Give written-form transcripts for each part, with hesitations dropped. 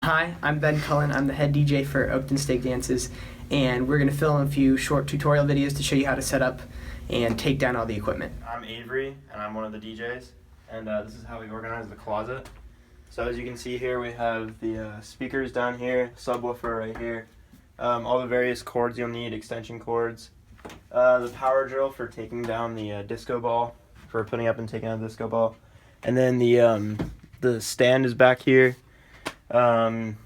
Hi, I'm Ben Cullen. I'm the head DJ for Oakton Steak Dances, and we're going to film a few short tutorial videos to show you how to set up and take down all the equipment. I'm Avery, and I'm one of the DJs, and this is how we organize the closet. So as you can see here, we have the speakers down here, subwoofer right here, all the various cords you'll need, extension cords, the power drill for taking down the disco ball, for putting up and taking down the disco ball, and then the stand is back here. And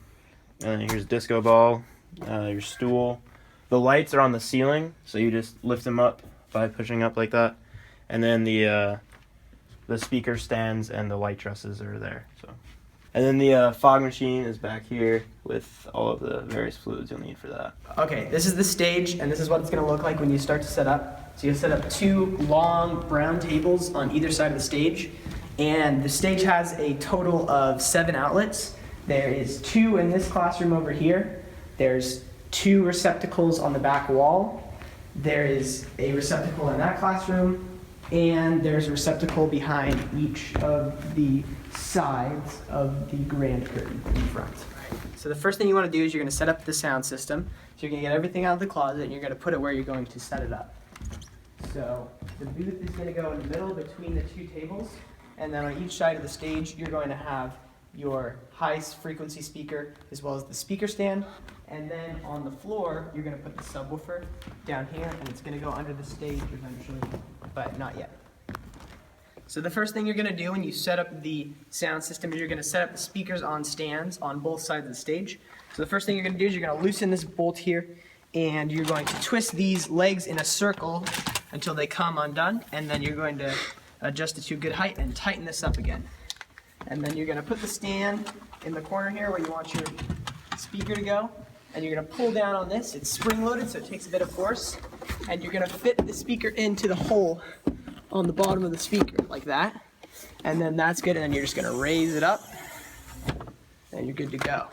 here's disco ball, your stool. The lights are on the ceiling, so you just lift them up by pushing up like that. And then the speaker stands and the light trusses are there. So, and then the fog machine is back here with all of the various fluids you'll need for that. Okay, this is the stage, and this is what it's going to look like when you start to set up. So you'll set up two long brown tables on either side of the stage, and the stage has a total of 7 outlets. There is 2 in this classroom over here. There's 2 receptacles on the back wall. There is a receptacle in that classroom, and there's a receptacle behind each of the sides of the grand curtain in front. So the first thing you want to do is you're going to set up the sound system. So you're going to get everything out of the closet, and you're going to put it where you're going to set it up. So the booth is going to go in the middle between the 2 tables, and then on each side of the stage you're going to have your high frequency speaker as well as the speaker stand, and then on the floor you're going to put the subwoofer down here, and it's going to go under the stage eventually, but not yet. So the first thing you're going to do when you set up the sound system is you're going to set up the speakers on stands on both sides of the stage. So the first thing you're going to do is you're going to loosen this bolt here, and you're going to twist these legs in a circle until they come undone, and then you're going to adjust it to a good height and tighten this up again. And then you're going to put the stand in the corner here where you want your speaker to go, and you're going to pull down on this. It's spring-loaded, so it takes a bit of force, and you're going to fit the speaker into the hole on the bottom of the speaker, like that. And then that's good, and then you're just going to raise it up, and you're good to go.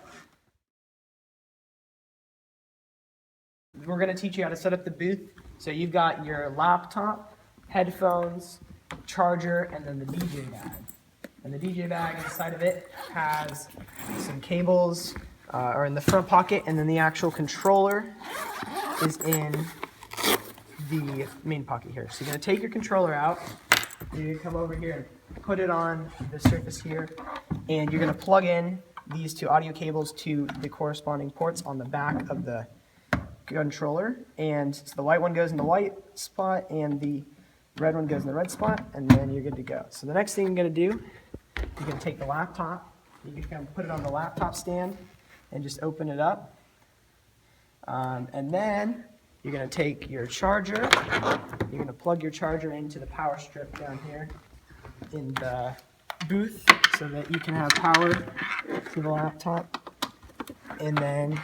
We're going to teach you how to set up the booth. So you've got your laptop, headphones, charger, and then the DJ bag. And the DJ bag inside of it has some cables, or in the front pocket, and then the actual controller is in the main pocket here. So you're going to take your controller out, you're going to come over here and put it on the surface here, and you're going to plug in these 2 audio cables to the corresponding ports on the back of the controller. And so the white one goes in the white spot, and the red one goes in the red spot, and then you're good to go. So the next thing you're going to do, you're going to take the laptop, you can kind of put it on the laptop stand and just open it up. And then you're going to take your charger, you're going to plug your charger into the power strip down here in the booth so that you can have power to the laptop. And then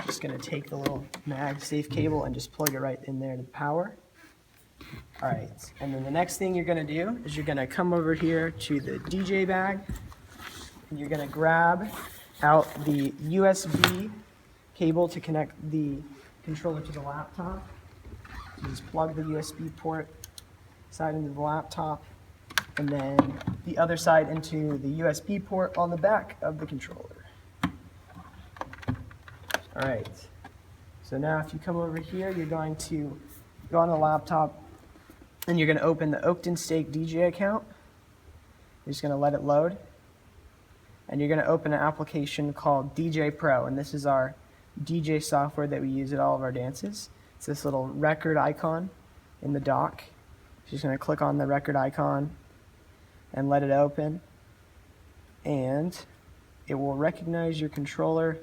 just going to take the little MagSafe cable and just plug it right in there to the power. Alright, and then the next thing you're going to do is you're going to come over here to the DJ bag, and you're going to grab out the USB cable to connect the controller to the laptop. So just plug the USB port side into the laptop, and then the other side into the USB port on the back of the controller. Alright, so now if you come over here, you're going to go on the laptop, and you're going to open the Oakton Steak DJ account. You're just going to let it load. And you're going to open an application called DJ Pro, and this is our DJ software that we use at all of our dances. It's this little record icon in the dock. You're just going to click on the record icon and let it open. And it will recognize your controller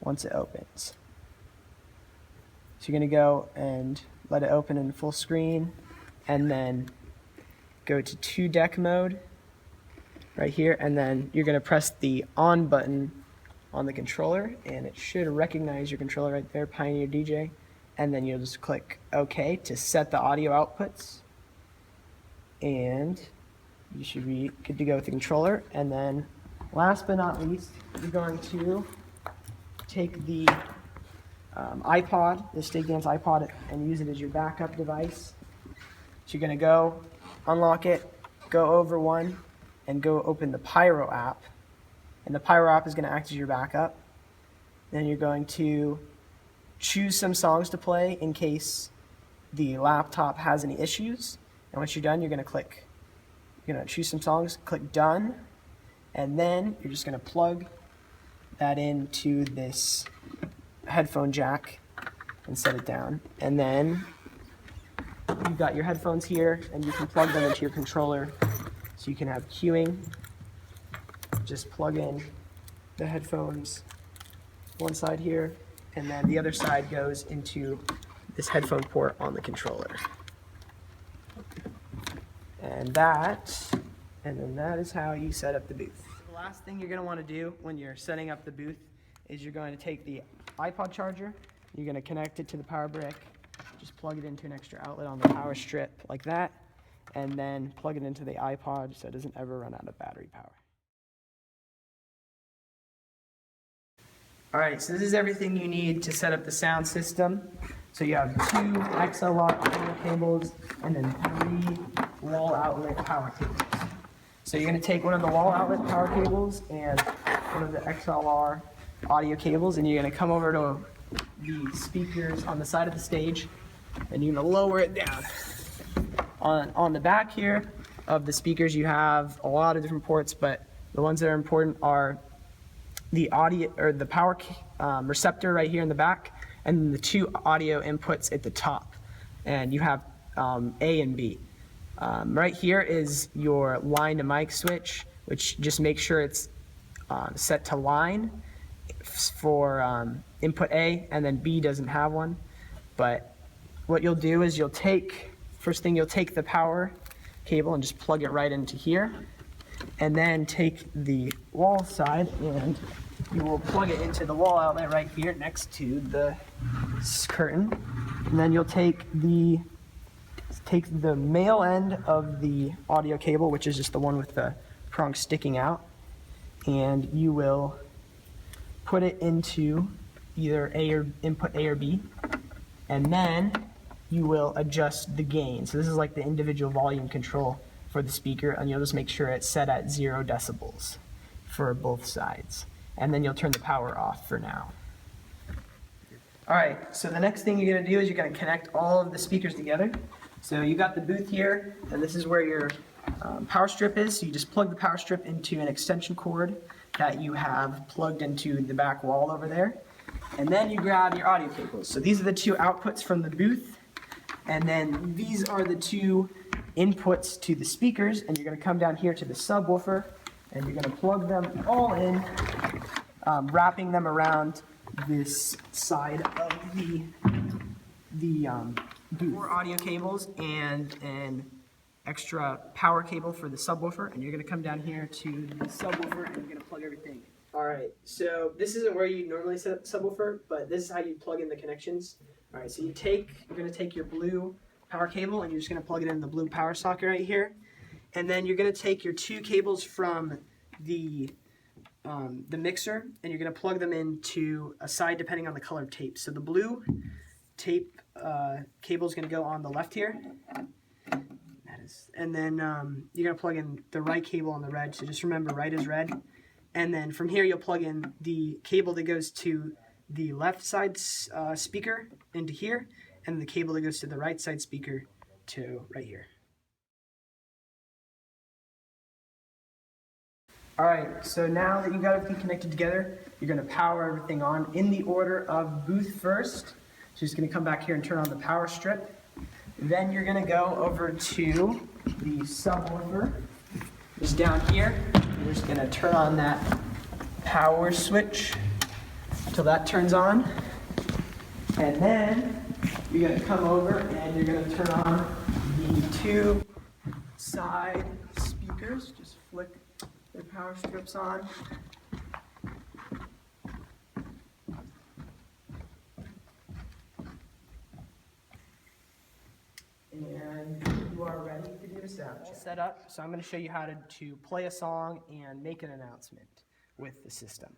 once it opens. So you're going to go and let it open in full screen, and then go to 2-deck mode right here, and then you're going to press the on button on the controller, and it should recognize your controller right there, Pioneer DJ, and then you'll just click OK to set the audio outputs, and you should be good to go with the controller. And then last but not least, you're going to take the iPod, the Steak Dance iPod, and use it as your backup device. So you're going to go unlock it, go over one, and go open the Pyro app, and the Pyro app is going to act as your backup. Then you're going to choose some songs to play in case the laptop has any issues. And once you're done, you're going to choose some songs, click done, and then you're just going to plug that into this headphone jack and set it down. And then you've got your headphones here, and you can plug them into your controller so you can have queuing. Just plug in the headphones one side here, and then the other side goes into this headphone port on the controller. And then that is how you set up the booth. The last thing you're going to want to do when you're setting up the booth is you're going to take the iPod charger, you're going to connect it to the power brick, just plug it into an extra outlet on the power strip like that, and then plug it into the iPod so it doesn't ever run out of battery power. Alright, so this is everything you need to set up the sound system. So you have 2 XLR audio cables and then 3 wall outlet power cables. So you're going to take one of the wall outlet power cables and one of the XLR audio cables, and you're going to come over to the speakers on the side of the stage, and you're going to lower it down. On the back here of the speakers you have a lot of different ports, but the ones that are important are the audio or the power receptor right here in the back, and then the 2 audio inputs at the top, and you have A and B. Right here is your line to mic switch, which just makes sure it's set to line for input A, and then B doesn't have one. But what you'll do is you'll take the power cable and just plug it right into here, and then take the wall side and you will plug it into the wall outlet right here next to the curtain. And then you'll take the male end of the audio cable, which is just the one with the prong sticking out, and you will put it into either input A or B, and then you will adjust the gain. So this is like the individual volume control for the speaker, and you'll just make sure it's set at 0 decibels for both sides. And then you'll turn the power off for now. All right, so the next thing you're gonna do is you're gonna connect all of the speakers together. So you got the booth here, and this is where your power strip is. So you just plug the power strip into an extension cord that you have plugged into the back wall over there. And then you grab your audio cables. So these are the 2 outputs from the booth. And then these are the 2 inputs to the speakers. And you're going to come down here to the subwoofer, and you're going to plug them all in, wrapping them around this side of the booth. 4 audio cables and an extra power cable for the subwoofer, and you're going to come down here to the subwoofer and you're going to plug everything. Alright, so this isn't where you normally set up the subwoofer, but this is how you plug in the connections. Alright, so you're going to take your blue power cable and you're just going to plug it in the blue power socket right here. And then you're going to take your 2 cables from the mixer, and you're going to plug them into a side depending on the color of tape. So the blue tape cable is going to go on the left here. And then you're going to plug in the right cable on the red, so just remember right is red. And then from here you'll plug in the cable that goes to the left side speaker into here, and the cable that goes to the right side speaker to right here. Alright, so now that you've got everything connected together, you're going to power everything on in the order of booth first. So you're just going to come back here and turn on the power strip. Then you're going to go over to the subwoofer, just down here. You're just going to turn on that power switch until that turns on. And then you're going to come over and you're going to turn on the 2 side speakers. Just flick the power strips on. And you are ready to do a sound check. Set up, so I'm going to show you how to play a song and make an announcement with the system.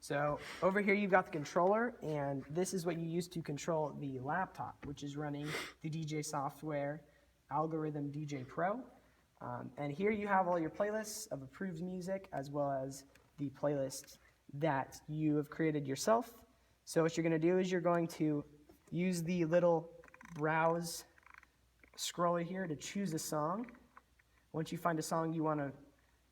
So over here you've got the controller, and this is what you use to control the laptop, which is running the DJ software Algorithm DJ Pro. And here you have all your playlists of approved music, as well as the playlist that you have created yourself. So what you're going to do is you're going to use the little browse scroller here to choose a song. Once you find a song you want to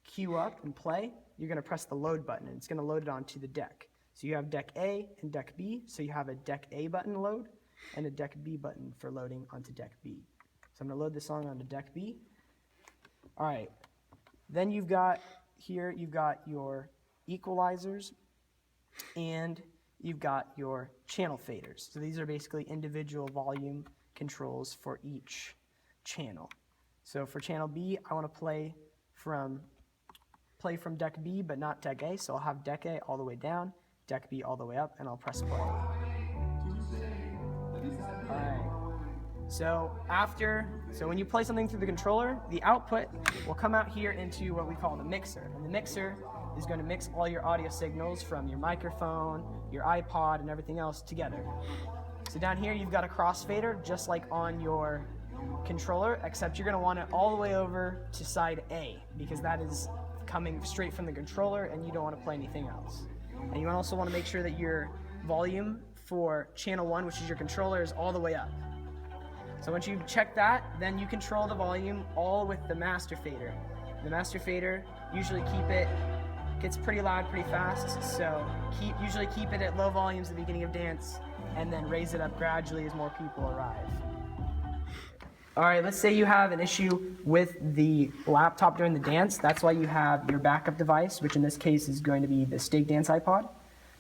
queue up and play, you're going to press the load button, and it's going to load it onto the deck. So you have deck A and deck B, so you have a deck A button load and a deck B button for loading onto deck B. So I'm going to load the song onto deck B. All right, then you've got your equalizers and you've got your channel faders. So these are basically individual volume controls for each channel. So for channel B, I want to play from deck B, but not deck A. So I'll have deck A all the way down, deck B all the way up, and I'll press play. All right. So when you play something through the controller, the output will come out here into what we call the mixer. And the mixer is going to mix all your audio signals from your microphone, your iPod, and everything else together. So down here you've got a crossfader, just like on your controller, except you're going to want it all the way over to side A, because that is coming straight from the controller and you don't want to play anything else. And you also want to make sure that your volume for channel 1, which is your controller, is all the way up. So once you check that, then you control the volume all with the master fader. The master fader, usually gets pretty loud pretty fast, so usually keep it at low volumes at the beginning of dance and then raise it up gradually as more people arrive. All right, let's say you have an issue with the laptop during the dance. That's why you have your backup device, which in this case is going to be the Steak Dance iPod.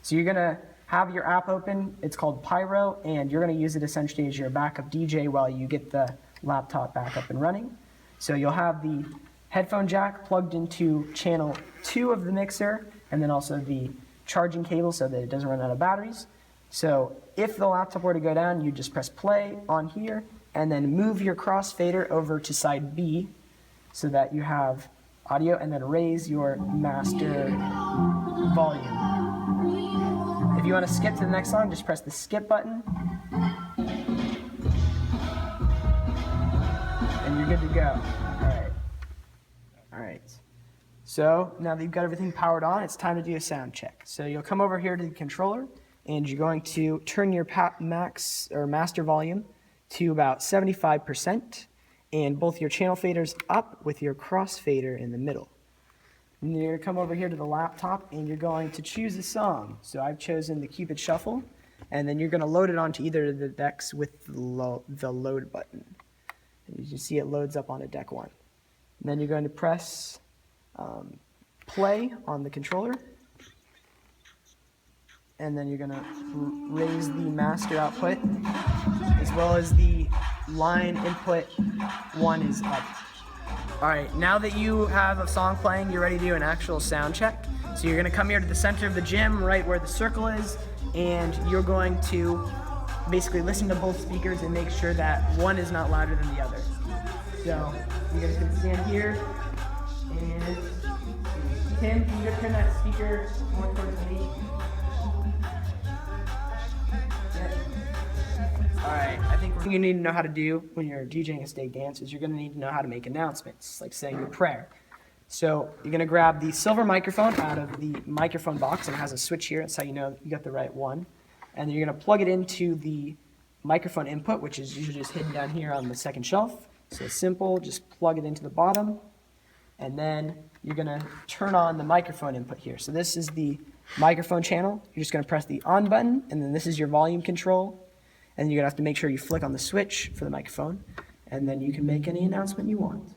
So you're going to have your app open. It's called Pyro, and you're going to use it essentially as your backup DJ while you get the laptop back up and running. So you'll have the headphone jack plugged into channel 2 of the mixer, and then also the charging cable so that it doesn't run out of batteries. So if the laptop were to go down, you just press play on here, and then move your crossfader over to side B so that you have audio, and then raise your master volume. If you want to skip to the next song, just press the skip button, and you're good to go. All right. So now that you've got everything powered on, it's time to do a sound check. So you'll come over here to the controller, and you're going to turn your max or master volume to about 75%, and both your channel faders up with your crossfader in the middle. And then you're going to come over here to the laptop, and you're going to choose a song. So I've chosen the Cupid Shuffle, and then you're going to load it onto either of the decks with the load button. And you can see it loads up onto deck 1. And then you're going to press play on the controller, and then you're going to raise the master output, as well as the line input 1 is up. All right, now that you have a song playing, you're ready to do an actual sound check. So you're going to come here to the center of the gym, right where the circle is, and you're going to basically listen to both speakers and make sure that one is not louder than the other. So you're going to stand here, and Tim, can you just turn that speaker more towards me? Alright, I think what you need to know how to do when you're DJing a steak dance is you're going to need to know how to make announcements, like saying your prayer. So you're going to grab the silver microphone out of the microphone box, and it has a switch here. That's how you know you got the right one. And then you're going to plug it into the microphone input, which is usually just hidden down here on the second shelf. So it's simple, just plug it into the bottom, and then you're going to turn on the microphone input here. So this is the microphone channel. You're just going to press the on button, and then this is your volume control. And you're going to have to make sure you flick on the switch for the microphone, and then you can make any announcement you want.